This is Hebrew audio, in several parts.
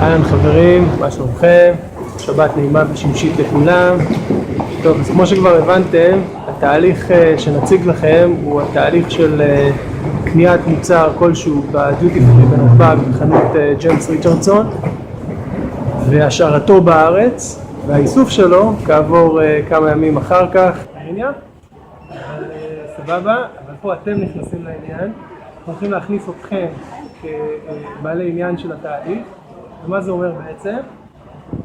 אהלן חברים, מה שלומכם? שבת נעימה ושמשית לכולם. טוב, אז כמו שכבר הבנתם, התהליך שנציג לכם הוא התהליך של קניית מוצר כלשהו בדיוטי פרי בנתב"ג בחנות ג'יימס ריצ'רדסון והשארתו בארץ והאיסוף שלו כעבור כמה ימים אחר כך. העניין? סבבה, אבל פה אתם נכנסים לעניין. אנחנו הולכים להכניס אתכם כבעלי עניין של התהליך. ומה זה אומר בעצם?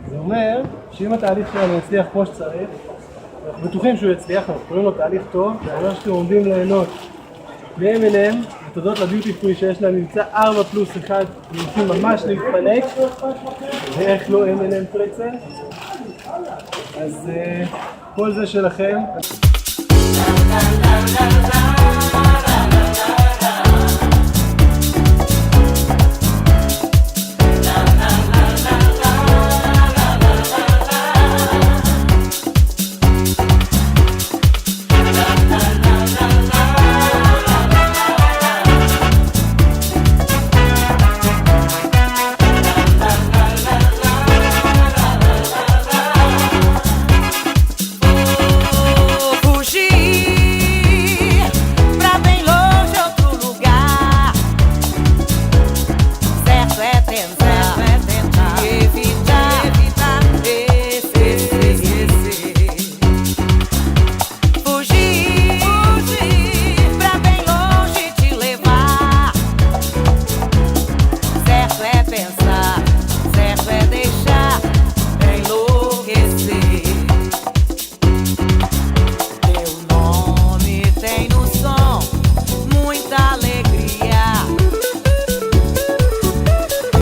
זה אומר שאם התהליך שלנו יצליח כמו שצריך, אנחנו בטוחים שהוא יצליח, אנחנו קוראים לו תהליך טוב, זה אומר שאתם עומדים ליהנות מ-M&M, ותודות לדיוטי פרי שיש להם מבצע 4+1, נמצאים ממש להתפנק, ואיך לא M&M פרצל. אז כל זה שלכם.